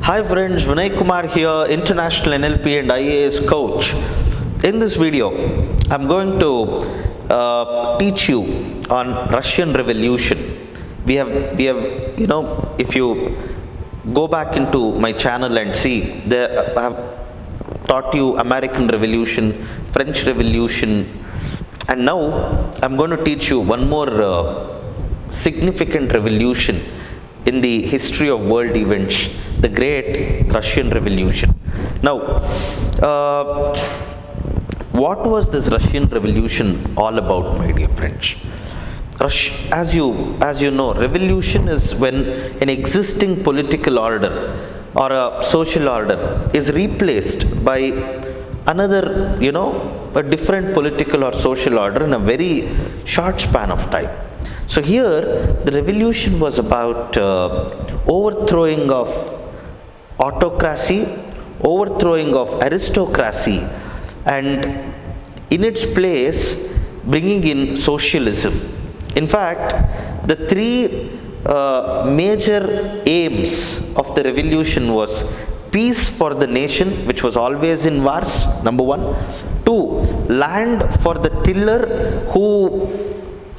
Hi friends, Vinay Kumar here, international NLP and IAS coach. In this video, I'm going to teach you on Russian Revolution. We have, if you go back into my channel and see, I have taught you American Revolution, French Revolution, and now I'm going to teach you one more significant revolution in the history of world events, the Great Russian Revolution. Now, what was this Russian Revolution all about, my dear friends? As you know, revolution is when an existing political order or a social order is replaced by another, a different political or social order in a very short span of time. So here, the revolution was about overthrowing of autocracy, overthrowing of aristocracy, and in its place, bringing in socialism. In fact, the three major aims of the revolution was peace for the nation, which was always in wars, number one. Two, land for the tiller who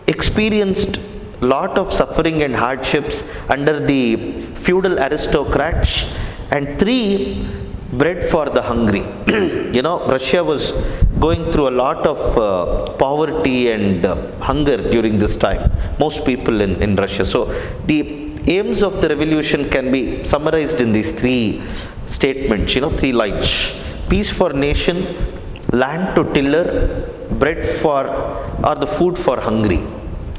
experienced lot of suffering and hardships under the feudal aristocrats. And three, bread for the hungry. Russia was going through a lot of poverty and hunger during this time. Most people in Russia. So the aims of the revolution can be summarized in these three statements, three lines. Peace for nation, land to tiller, bread for, or the food for hungry.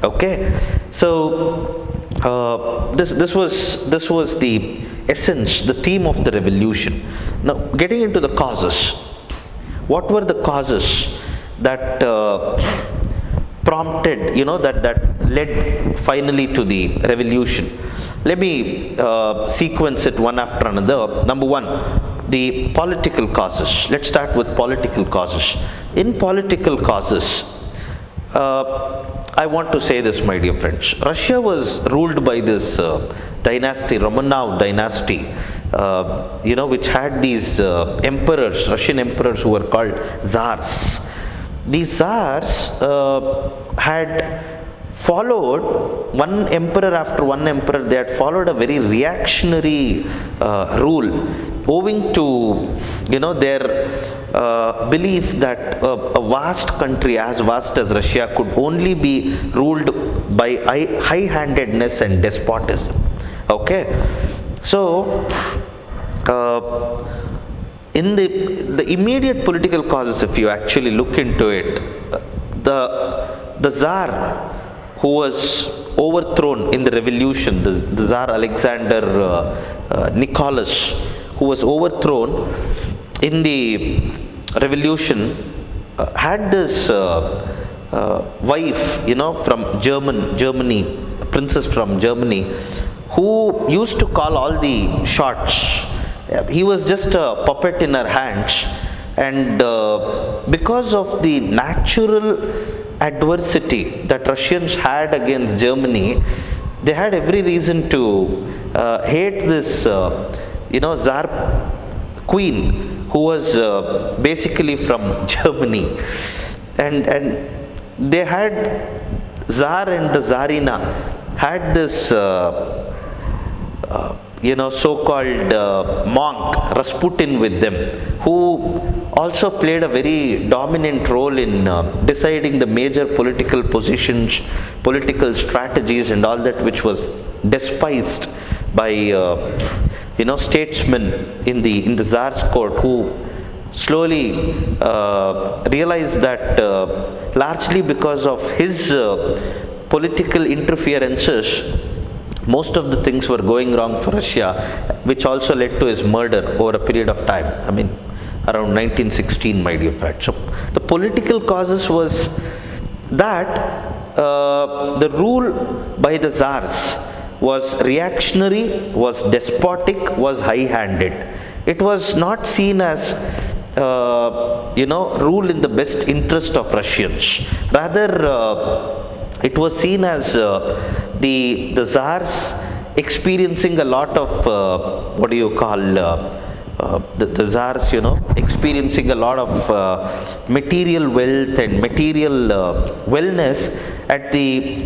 Okay, so this was the essence, the theme of the revolution. Now, getting into the causes. What were the causes that prompted, that led finally to the revolution? Let me sequence it one after another. Number one, the political causes. Let's start with political causes. In political causes, I want to say this, my dear friends. Russia was ruled by this dynasty, Romanov dynasty, which had these emperors, Russian emperors who were called czars. These czars had followed one emperor after one emperor. They had followed a very reactionary rule, owing to their belief that a vast country as vast as Russia could only be ruled by high-handedness and despotism. Okay, so in the immediate political causes, if you actually look into it, the Tsar who was overthrown in the revolution, the Tsar Alexander Nicholas, who was overthrown in the revolution, had this wife, from Germany, a princess from Germany, who used to call all the shots. He was just a puppet in her hands, and because of the natural adversity that Russians had against Germany, they had every reason to hate this, Tsar queen, who was basically from Germany, and they had Tsar and the Tsarina had this so-called monk Rasputin with them, who also played a very dominant role in deciding the major political positions, political strategies and all that, which was despised by statesmen in the Tsar's court, who slowly realized that largely because of his political interferences, most of the things were going wrong for Russia, which also led to his murder over a period of time. I mean, around 1916, my dear friend. So the political causes was that the rule by the Tsars was reactionary, was despotic, was high-handed. It was not seen as rule in the best interest of Russians. Rather, it was seen as the Tsars experiencing a lot of, what do you call, the czars, experiencing a lot of material wealth and material wellness at the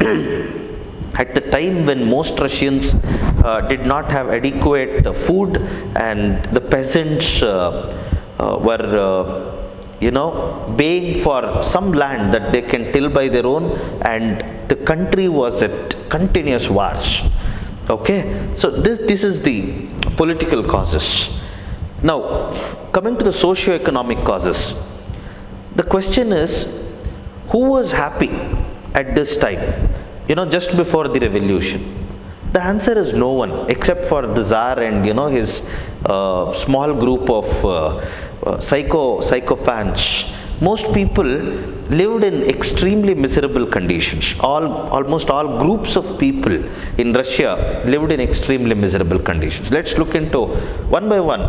at the time when most Russians did not have adequate food, and the peasants were baying for some land that they can till by their own, and the country was at continuous wars. Okay, so this is the political causes. Now, coming to the socio-economic causes, the question is, who was happy at this time, just before the revolution? The answer is no one, except for the Tsar and his small group of sycophants. Most people lived in extremely miserable conditions. Almost all groups of people in Russia lived in extremely miserable conditions. Let's look into one by one,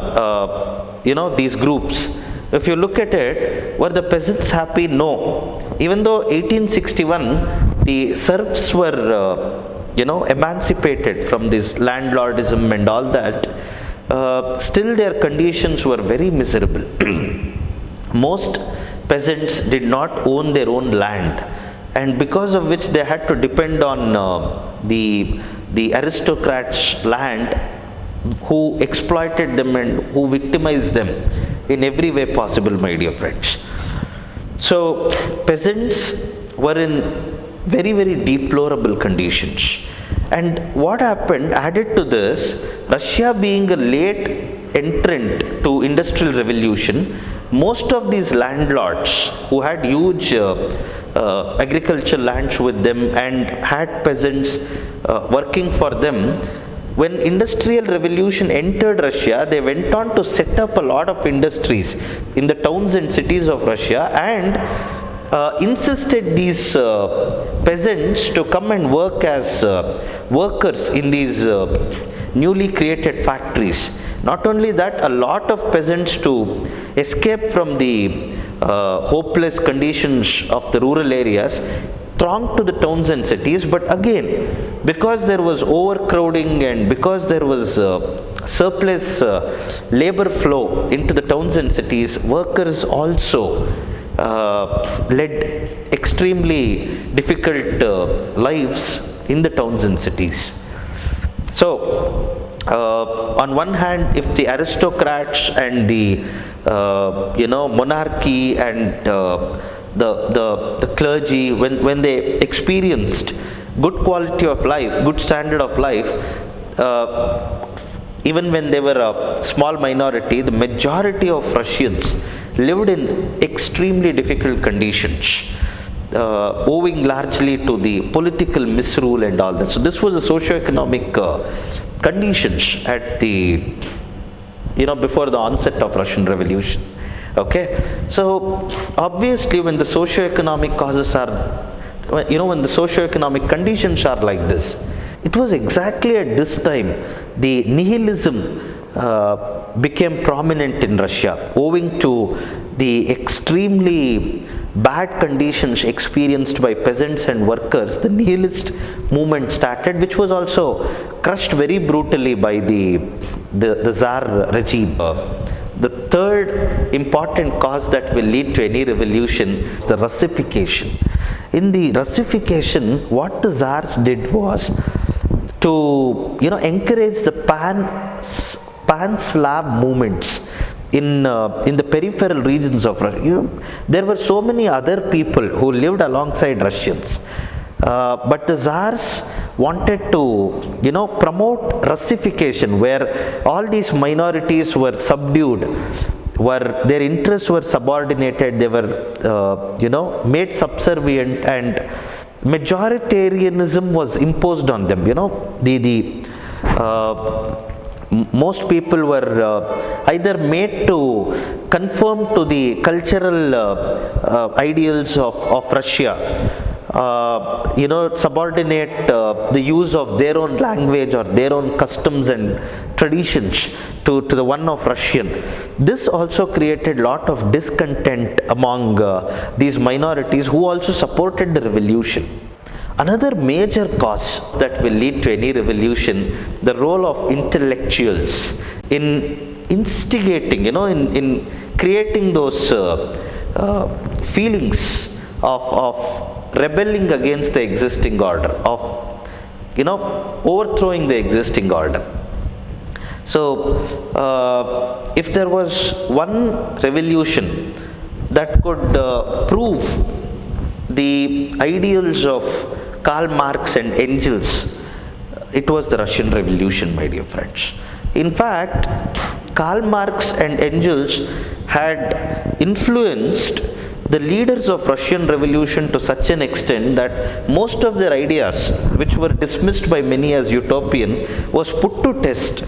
these groups. If you look at it, were the peasants happy? No. Even though 1861, the serfs were, emancipated from this landlordism and all that, still their conditions were very miserable. Most peasants did not own their own land, and because of which they had to depend on the aristocrats' land, who exploited them and who victimized them in every way possible, my dear friends. So peasants were in very, very deplorable conditions. And what happened, added to this, Russia being a late entrant to industrial revolution, most of these landlords who had huge agricultural lands with them and had peasants working for them, when industrial revolution entered Russia, they went on to set up a lot of industries in the towns and cities of Russia, and insisted these peasants to come and work as workers in these newly created factories. Not only that, a lot of peasants, to escape from the hopeless conditions of the rural areas, thronged to the towns and cities. But again, because there was overcrowding and because there was surplus labor flow into the towns and cities, workers also led extremely difficult lives in the towns and cities. So, on one hand, if the aristocrats and the monarchy and the clergy, when they experienced good quality of life, good standard of life, even when they were a small minority, the majority of Russians lived in extremely difficult conditions, owing largely to the political misrule and all that. So this was the socio-economic conditions at the, before the onset of Russian Revolution. Okay, so obviously when the socio-economic causes are, when the socio-economic conditions are like this, it was exactly at this time the nihilism became prominent in Russia, owing to the extremely bad conditions experienced by peasants and workers. The nihilist movement started, which was also crushed very brutally by the Tsar regime. The third important cause that will lead to any revolution is the Russification. In the Russification, what the Tsars did was to encourage the pan-Slav movements in the peripheral regions of Russia. There were so many other people who lived alongside Russians, but the Tsars wanted to promote Russification, where all these minorities were subdued, where their interests were subordinated, they were made subservient, and majoritarianism was imposed on them. Most people were either made to conform to the cultural ideals of Russia, subordinate the use of their own language or their own customs and traditions to the one of Russian. This also created a lot of discontent among these minorities, who also supported the revolution. Another major cause that will lead to any revolution, the role of intellectuals in instigating, in creating those feelings of rebelling against the existing order, of overthrowing the existing order. So, if there was one revolution that could prove the ideals of Karl Marx and Engels, it was the Russian Revolution, my dear friends. In fact, Karl Marx and Engels had influenced the leaders of Russian Revolution to such an extent that most of their ideas, which were dismissed by many as utopian, was put to test.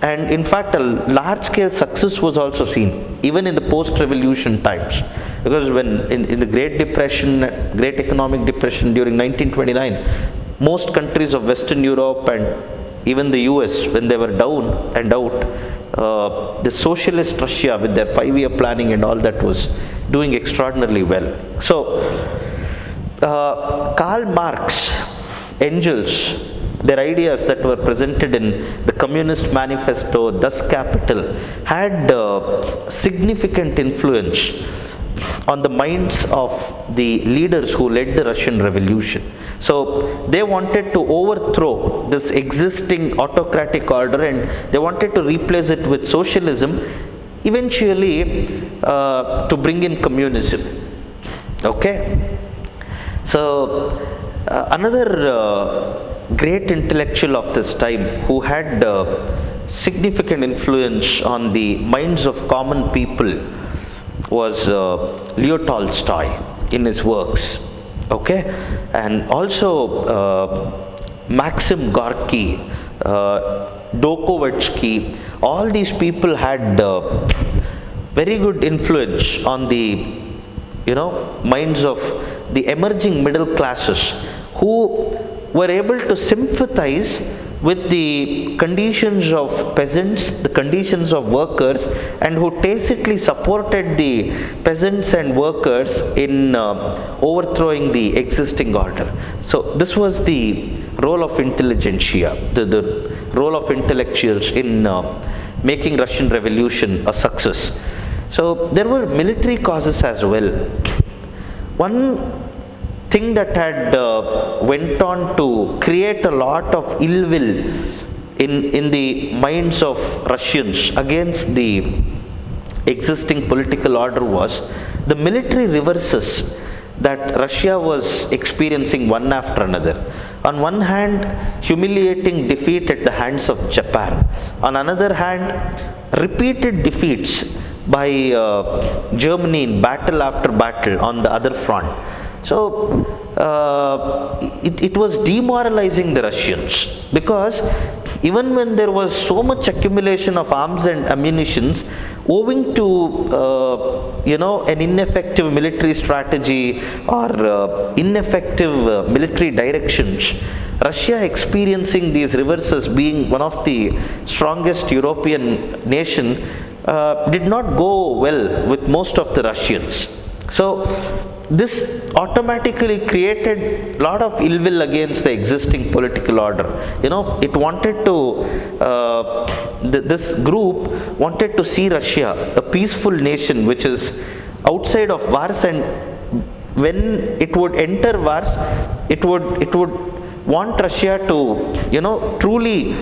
And in fact, a large-scale success was also seen, even in the post-revolution times. Because when in the Great Depression, Great Economic Depression during 1929, most countries of Western Europe and even the US, when they were down and out, the socialist Russia with their 5-year planning and all that was doing extraordinarily well. So, Karl Marx, Engels, their ideas that were presented in the Communist Manifesto, thus Capital, had significant influence on the minds of the leaders who led the Russian Revolution. So they wanted to overthrow this existing autocratic order and they wanted to replace it with socialism, eventually to bring in communism. Okay? So another great intellectual of this time who had significant influence on the minds of common people was Leo Tolstoy in his works. Okay, and also Maxim Gorky, Dostoevsky, all these people had very good influence on the minds of the emerging middle classes, who were able to sympathize with the conditions of peasants, the conditions of workers, and who tacitly supported the peasants and workers in overthrowing the existing order. So this was the role of intelligentsia, the role of intellectuals in making Russian Revolution a success. So there were military causes as well. One thing that had went on to create a lot of ill will in the minds of Russians against the existing political order was the military reverses that Russia was experiencing one after another. On one hand, humiliating defeat at the hands of Japan. On another hand, repeated defeats by Germany in battle after battle on the other front. So it was demoralizing the Russians, because even when there was so much accumulation of arms and ammunitions, owing to an ineffective military strategy or ineffective military directions, Russia experiencing these reverses, being one of the strongest European nation, did not go well with most of the Russians. So this automatically created a lot of ill will against the existing political order. It wanted to, this group wanted to see Russia a peaceful nation which is outside of wars, and when it would enter wars, it would want Russia to, truly,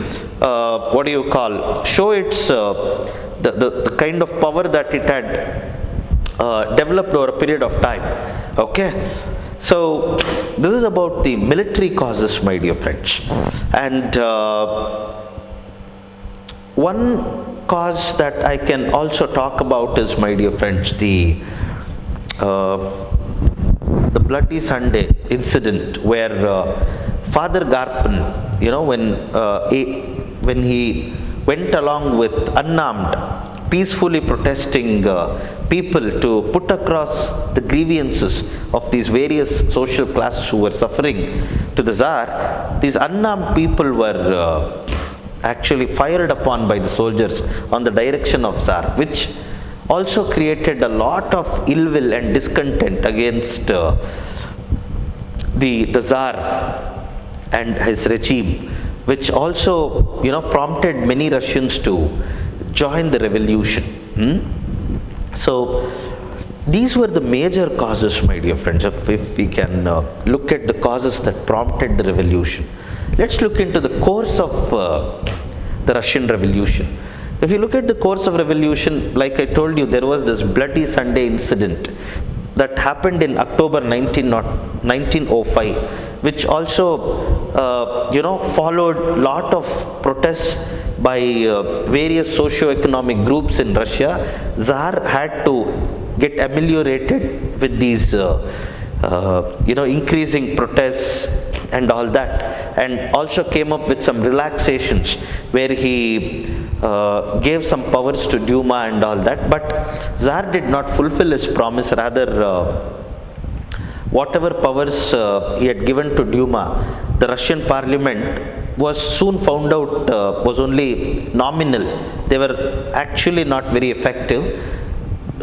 show its, the kind of power that it had developed over a period of time. Okay, so this is about the military causes, my dear friends. And one cause that I can also talk about is, my dear friends, the Bloody Sunday incident, where Father Garpin, when he went along with unarmed, peacefully protesting people to put across the grievances of these various social classes who were suffering to the Tsar, these unarmed people were actually fired upon by the soldiers on the direction of Tsar, which also created a lot of ill will and discontent against the Tsar and his regime, which also, prompted many Russians to join the revolution. So these were the major causes, my dear friends. If we can look at the causes that prompted the revolution, let's look into the course of the Russian Revolution. If you look at the course of revolution, like I told you, there was this Bloody Sunday incident that happened in October 1905, which also, followed lot of protests by various socio-economic groups in Russia. Tsar had to get ameliorated with these, increasing protests and all that, and also came up with some relaxations where he gave some powers to Duma and all that. But Tsar did not fulfill his promise. Rather, whatever powers he had given to Duma, the Russian parliament was soon found out was only nominal. They were actually not very effective,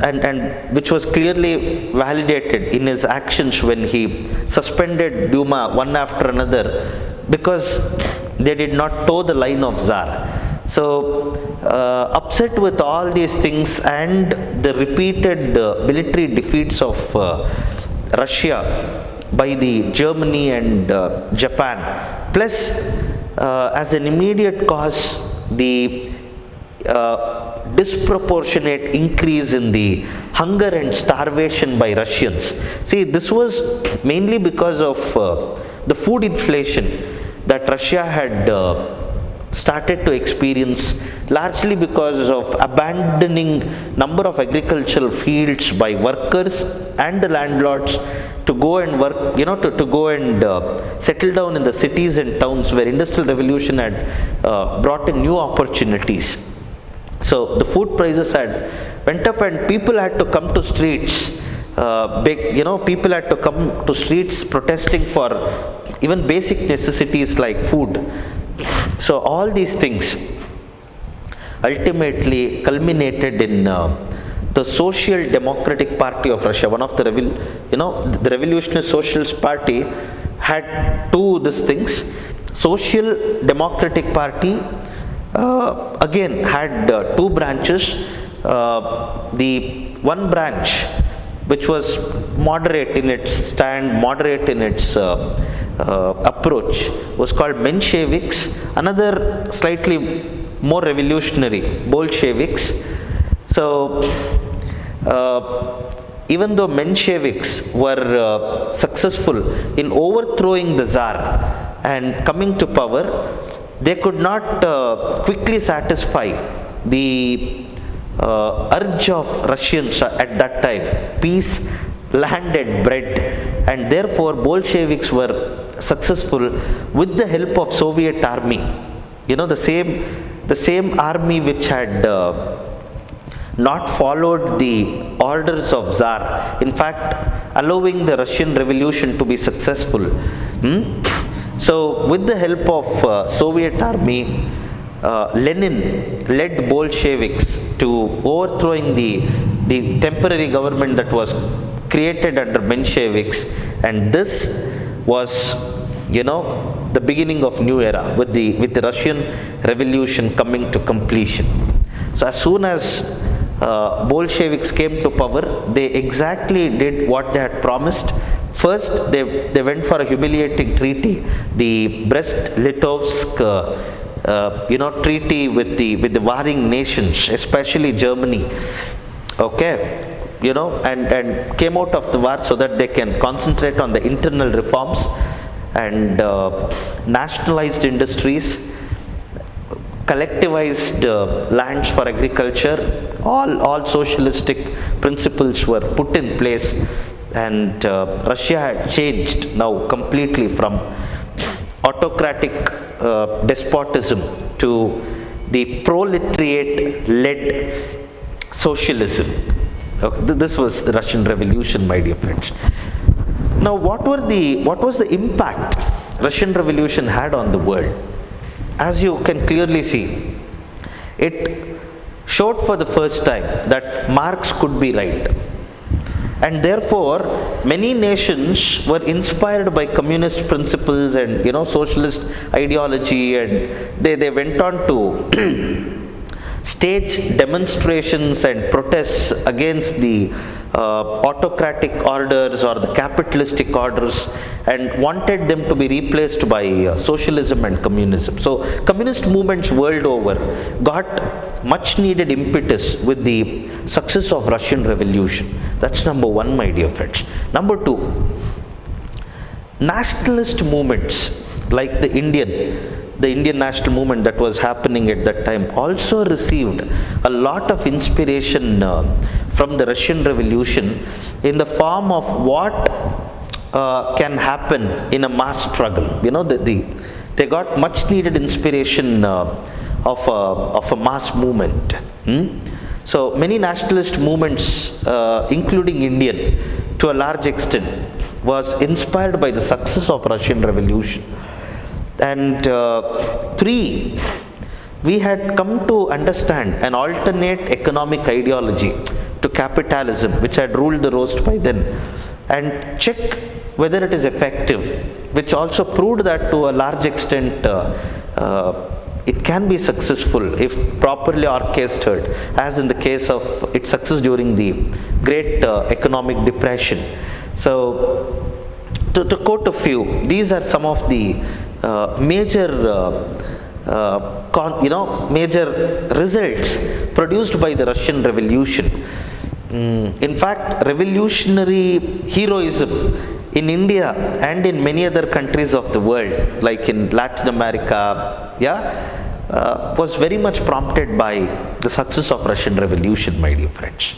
and which was clearly validated in his actions when he suspended Duma one after another, because they did not toe the line of Tsar. So, upset with all these things and the repeated military defeats of Russia by the Germany and Japan, plus as an immediate cause, the disproportionate increase in the hunger and starvation by Russians. See, this was mainly because of the food inflation that Russia had started to experience, largely because of abandoning number of agricultural fields by workers and the landlords to go and work, to go and settle down in the cities and towns where industrial revolution had brought in new opportunities. So the food prices had went up and people had to come to streets. People had to come to streets protesting for even basic necessities like food. So all these things ultimately culminated in the Social Democratic Party of Russia. One of the the Revolutionary Socialist Party had two these things. Social Democratic Party again had two branches. The one branch, which was moderate in its stand, moderate in its approach, was called Mensheviks. Another slightly more revolutionary, Bolsheviks. So even though Mensheviks were successful in overthrowing the Tsar and coming to power, they could not quickly satisfy the urge of Russians at that time: peace, land and bread. And therefore Bolsheviks were successful with the help of Soviet army. The same army which had not followed the orders of Tsar, in fact allowing the Russian Revolution to be successful. So with the help of Soviet army, Lenin led Bolsheviks to overthrowing the temporary government that was created under Mensheviks, and this was the beginning of new era with the Russian Revolution coming to completion. So as soon as Bolsheviks came to power, they exactly did what they had promised. First, they went for a humiliating treaty, the Brest-Litovsk treaty with the warring nations, especially Germany. Okay, and came out of the war so that they can concentrate on the internal reforms and nationalized industries, collectivized lands for agriculture. All socialistic principles were put in place, and Russia had changed now completely from autocratic despotism to the proletariat-led socialism. Okay, this was the Russian Revolution, my dear friends. Now, what was the impact Russian Revolution had on the world? As you can clearly see, it showed for the first time that Marx could be right. And therefore, many nations were inspired by communist principles and socialist ideology, and they went on to stage demonstrations and protests against the autocratic orders or the capitalistic orders, and wanted them to be replaced by socialism and communism. So communist movements world over got much needed impetus with the success of Russian Revolution. That's number one, my dear friends. Number two, nationalist movements like the Indian national movement that was happening at that time also received a lot of inspiration from the Russian Revolution in the form of what can happen in a mass struggle. They got much needed inspiration of a mass movement. So many nationalist movements, including Indian, to a large extent, was inspired by the success of Russian Revolution. And three, we had come to understand an alternate economic ideology to capitalism, which had ruled the roast by then, and check whether it is effective, which also proved that to a large extent it can be successful if properly orchestrated, as in the case of its success during the Great Economic Depression. So, to quote a few, these are some of the major major results produced by the Russian Revolution. In fact, revolutionary heroism in India and in many other countries of the world, like in Latin America, was very much prompted by the success of Russian Revolution, my dear friends.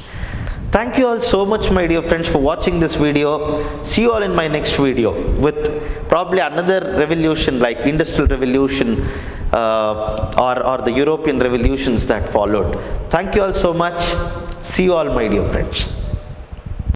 Thank you all so much, my dear friends, for watching this video. See you all in my next video with probably another revolution like Industrial Revolution or the European revolutions that followed. Thank you all so much. See you all, my dear friends.